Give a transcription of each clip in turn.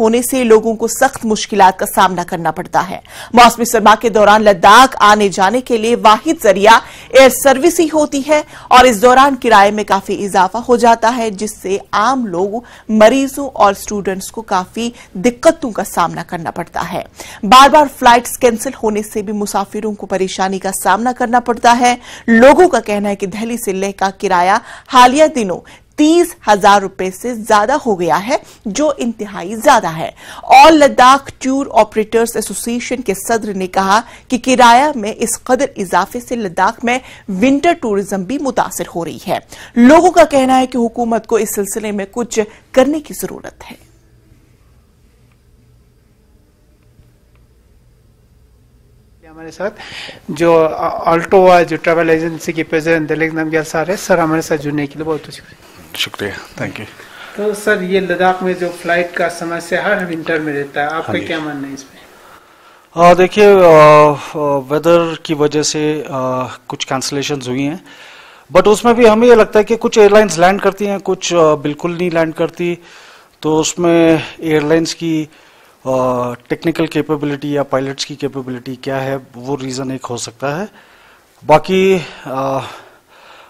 होने से लोगों को सख्त मुश्किलात का सामना करना पड़ता है। मौसमी सरमा के दौरान लद्दाख आने जाने के लिए वाहिद जरिया एयर सर्विस ही होती है और इस दौरान किराए में काफी इजाफा हो जाता है, जिससे आम लोग, मरीजों और स्टूडेंट्स को काफी दिक्कतों का सामना करना पड़ता है। बार बार फ्लाइट्स कैंसिल होने से भी मुसाफिरों को परेशानी का सामना करना पड़ता है। लोगों का कहना है कि दिल्ली से लेह का किराया हालिया दिनों 30,000 रुपए से ज्यादा हो गया है, जो इंतहाई ज्यादा है। All Ladakh tour operators association के सदर ने कहा कि किराया में इस कदर इजाफे से लद्दाख में विंटर टूरिज्म भी मुतासिर हो रही है। लोगों का कहना है कि हुकूमत को इस सिलसिले में कुछ करने की जरूरत है। हमारे साथ जो अल्टोवा जो ट्रैवल एजेंसी के प्रेसिडेंट दिलीप नमग्याल सर हमारे साथ जुड़ने के लिए बहुत शुक्रिया, थैंक यू। तो सर, ये लद्दाख में जो फ्लाइट का समस्या हर विंटर में रहता है, आपका क्या मानना है इसमें? देखिए, वेदर की वजह से कुछ कैंसलेशंस हुई हैं, बट उसमें भी हमें ये लगता है कि कुछ एयरलाइंस लैंड करती हैं, कुछ बिल्कुल नहीं लैंड करती। तो उसमें एयरलाइंस की टेक्निकल कैपेबिलिटी या पायलट्स की कैपेबिलिटी क्या है, वो रीज़न एक हो सकता है। बाकी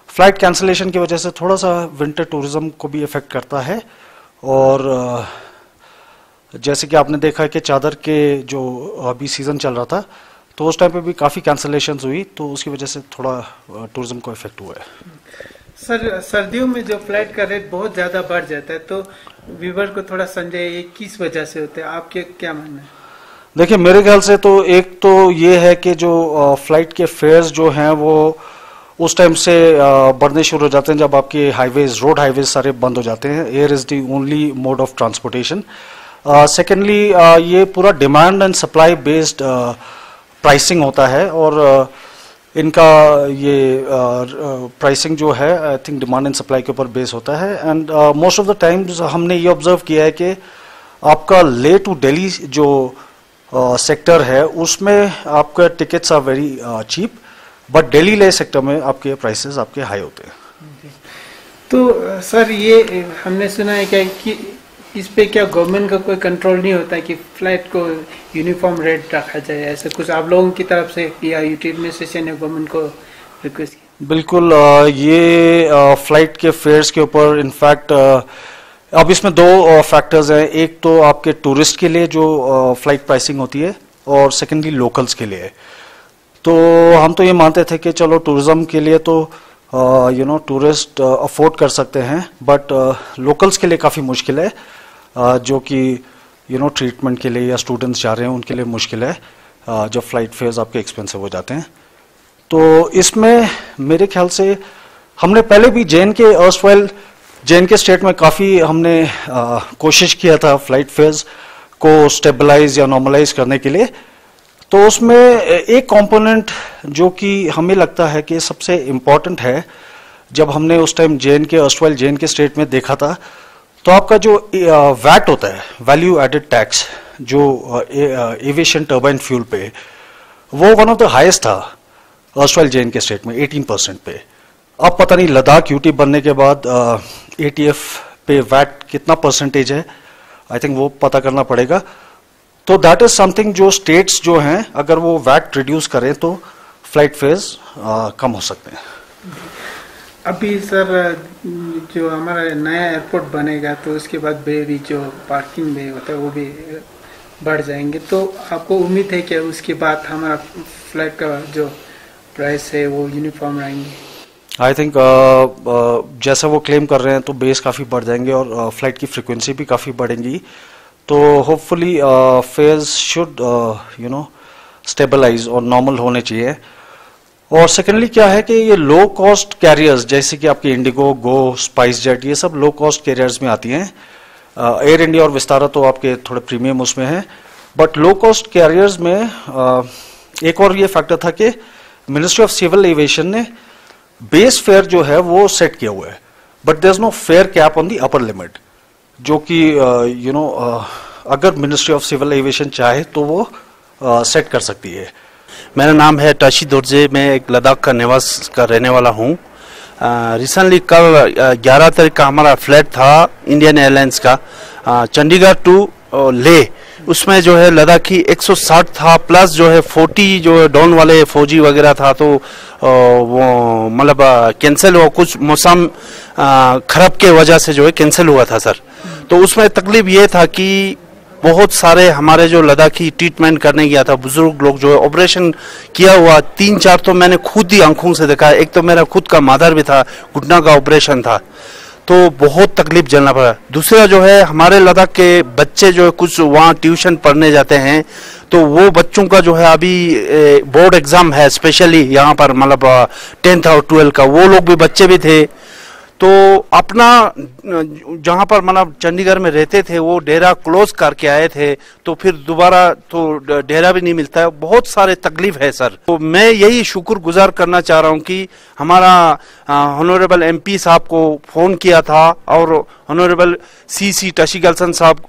फ्लाइट कैंसलेशन की वजह से थोड़ा सा विंटर टूरिज्म को भी इफेक्ट करता है। और जैसे कि आपने देखा है कि चादर के जो अभी सीज़न चल रहा था, तो उस टाइम पे भी काफ़ी कैंसलेशंस हुई, तो उसकी वजह से थोड़ा टूरिज्म को इफेक्ट हुआ है। सर, सर्दियों में जो फ्लाइट का रेट बहुत ज़्यादा बढ़ जाता है, तो व्यूवर को थोड़ा समझे ये किस वजह से होता है, आपके क्या मानना है? देखिए, मेरे ख्याल से तो एक तो ये है कि जो फ्लाइट के फेयर्स जो हैं वो उस टाइम से बढ़ने शुरू हो जाते हैं जब आपके हाईवेज, रोड हाईवेज सारे बंद हो जाते हैं। Air is the only mode of transportation. Secondly, ये पूरा demand and supply based pricing होता है, और इनका ये प्राइसिंग जो है I think demand and supply के ऊपर बेस होता है। And most of the times हमने ये ऑब्जर्व किया है कि आपका ले टू दिल्ली जो सेक्टर है उसमें आपका tickets are very cheap, but Delhi Leh sector में आपके प्राइसेस आपके हाई होते हैं। तो सर, ये हमने सुना है क्या कि इस पे क्या गवर्नमेंट का कोई कंट्रोल नहीं होता कि फ्लाइट को यूनिफॉर्म रेट रखा जाए, ऐसा कुछ आप लोगों की तरफ से या यूटिलाइजेशन ने गवर्नमेंट को रिक्वेस्ट की? बिल्कुल, ये फ्लाइट के फेयर्स के ऊपर इनफैक्ट अब इसमें दो फैक्टर्स हैं। एक तो आपके टूरिस्ट के लिए जो फ्लाइट प्राइसिंग होती है, और सेकेंडली लोकल्स के लिए। तो हम तो ये मानते थे कि चलो टूरिज्म के लिए तो टूरिस्ट अफोर्ड कर सकते हैं, बट लोकल्स के लिए काफ़ी मुश्किल है, जो कि ट्रीटमेंट के लिए या स्टूडेंट्स जा रहे हैं उनके लिए मुश्किल है जब फ्लाइट फेयर्स आपके एक्सपेंसिव हो जाते हैं। तो इसमें मेरे ख्याल से हमने पहले भी जे.एन.के स्टेट में काफ़ी हमने कोशिश किया था फ्लाइट फेयर्स को स्टेबलाइज या नॉर्मलाइज करने के लिए। तो उसमें एक कंपोनेंट जो कि हमें लगता है कि सबसे इम्पॉर्टेंट है, जब हमने उस टाइम जे.एन.के स्टेट में देखा था, तो आपका जो वैट होता है, वैल्यू एडेड टैक्स, जो एविएशन टर्बाइन फ्यूल पे, वो वन ऑफ द हाईएस्ट था अर्स्टवाइल जे.एन.के स्टेट में 18% पे। अब पता नहीं लद्दाख यूटी बनने के बाद एटीएफ पे वैट कितना परसेंटेज है, आई थिंक वो पता करना पड़ेगा। तो दैट इज समथिंग जो स्टेट्स जो हैं अगर वो वैट रिड्यूस करें तो फ्लाइट फेयर्स कम हो सकते हैं। अभी सर, जो हमारा नया एयरपोर्ट बनेगा तो उसके बाद बे भी जो पार्किंग बे होता है वो भी बढ़ जाएंगे, तो आपको उम्मीद है कि उसके बाद हमारा फ्लाइट का जो प्राइस है वो यूनिफॉर्म रहेंगे? आई थिंक जैसा वो क्लेम कर रहे हैं तो बेस काफ़ी बढ़ जाएंगे और फ्लाइट की फ्रिक्वेंसी भी काफ़ी बढ़ेंगी। तो होपफुली फेयर्स शुड स्टेबलाइज और नॉर्मल होने चाहिए। और सेकेंडली क्या है कि ये लो कॉस्ट कैरियर्स जैसे कि आपकी इंडिगो, गो, स्पाइस जेट, ये सब लो कॉस्ट कैरियर्स में आती हैं। एयर इंडिया और विस्तारा तो आपके थोड़े प्रीमियम उसमें हैं, बट लो कॉस्ट कैरियर्स में एक और ये फैक्टर था कि मिनिस्ट्री ऑफ सिविल एविएशन ने बेस फेयर जो है वो सेट किया हुआ है, but there is no fare cap on the upper limit, जो कि अगर मिनिस्ट्री ऑफ सिविल एविएशन चाहे तो वो सेट कर सकती है। मेरा नाम है टाशी दोर्जे, मैं एक लद्दाख का निवास का रहने वाला हूँ। रिसेंटली कल 11 तारीख का हमारा फ्लाइट था इंडियन एयरलाइंस का चंडीगढ़ टू ले उसमें जो है लद्दाखी 160 था, प्लस जो है 40 जो है डॉन वाले फौजी वगैरह था, तो वो मतलब कैंसिल हुआ, कुछ मौसम खराब के वजह से जो है कैंसिल हुआ था सर। तो उसमें तकलीफ ये था कि बहुत सारे हमारे जो लद्दाखी ट्रीटमेंट करने गया था, बुजुर्ग लोग जो है ऑपरेशन किया हुआ 3-4 तो मैंने खुद ही आंखों से देखा। एक तो मेरा खुद का मादर भी था, घुटना का ऑपरेशन था, तो बहुत तकलीफ झेलना पड़ा। दूसरा जो है हमारे लद्दाख के बच्चे जो है कुछ वहाँ ट्यूशन पढ़ने जाते हैं, तो वो बच्चों का जो है अभी बोर्ड एग्जाम है स्पेशली यहाँ पर, मतलब 10th और 12th का, वो लोग भी बच्चे भी थे। तो अपना जहाँ पर मतलब चंडीगढ़ में रहते थे वो डेरा क्लोज करके आए थे, तो फिर दोबारा तो डेरा भी नहीं मिलता है, बहुत सारे तकलीफ है सर। तो मैं यही शुक्रगुजार करना चाह रहा हूँ कि हमारा ऑनरेबल MP साहब को फ़ोन किया था और ऑनरेबल CC टशी गल्सन साहब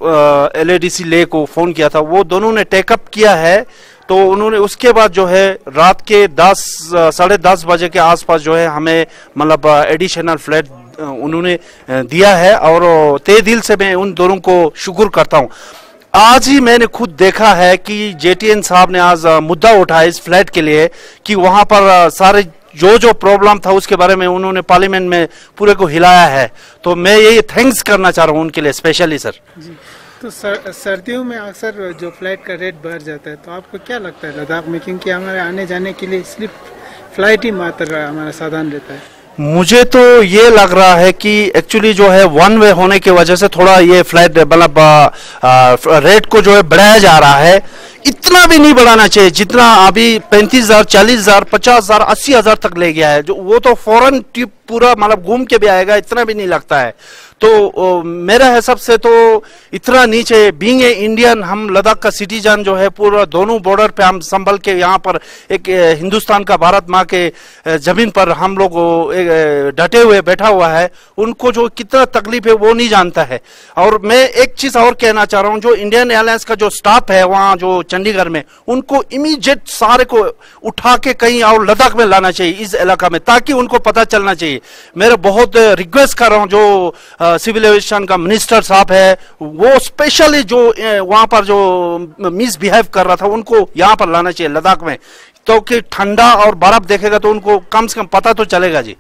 LADC ले को फ़ोन किया था, वो दोनों ने टेकअप किया है। तो उन्होंने उसके बाद जो है रात के 10-10:30 बजे के आसपास जो है हमें मतलब एडिशनल फ्लैट उन्होंने दिया है, और तहे दिल से मैं उन दोनों को शुक्र करता हूं। आज ही मैंने खुद देखा है कि JTN साहब ने आज मुद्दा उठाया इस फ्लैट के लिए कि वहां पर सारे जो प्रॉब्लम था उसके बारे में उन्होंने पार्लियामेंट में पूरे को हिलाया है। तो मैं यही थैंक्स करना चाह रहा हूँ उनके लिए स्पेशली सर। जी। तो सर्दियों में अक्सर जो फ्लाइट का रेट बढ़ जाता है, तो आपको क्या लगता है लद्दाख में, क्योंकि हमारे आने जाने के लिए सिर्फ फ्लाइट ही मात्र हमारा साधन रहता है? मुझे तो ये लग रहा है कि एक्चुअली जो है वन वे होने की वजह से थोड़ा ये फ्लाइट मतलब रेट को जो है बढ़ाया जा रहा है। इतना भी नहीं बढ़ाना चाहिए जितना अभी 35,000, 40,000, 50,000, 80,000 तक ले गया है, जो वो तो फॉरेन ट्रिप पूरा मतलब घूम के भी आएगा, इतना भी नहीं लगता है। तो मेरा हिसाब से तो इतना नीचे, बीइंग ए इंडियन, हम लद्दाख का सिटीजन जो है पूरा दोनों बॉर्डर पे हम संभल के यहाँ पर एक हिंदुस्तान का भारत माँ के जमीन पर हम लोग डटे हुए बैठा हुआ है, उनको जो कितना तकलीफ है वो नहीं जानता है। और मैं एक चीज और कहना चाह रहा हूँ, जो इंडियन एयरलाइंस का जो स्टाफ है वहाँ जो चंडीगढ़ में, उनको इमीडिएट सारे को उठा के कहीं और लद्दाख में लाना चाहिए इस इलाका में, ताकि उनको पता चलना चाहिए। मेरा बहुत रिक्वेस्ट कर रहा हूँ जो सिविल एविएशन का मिनिस्टर साहब है, वो स्पेशली जो वहां पर जो मिसबिहेव कर रहा था उनको यहाँ पर लाना चाहिए लद्दाख में, तो कि ठंडा और बर्फ देखेगा तो उनको कम से कम पता तो चलेगा जी।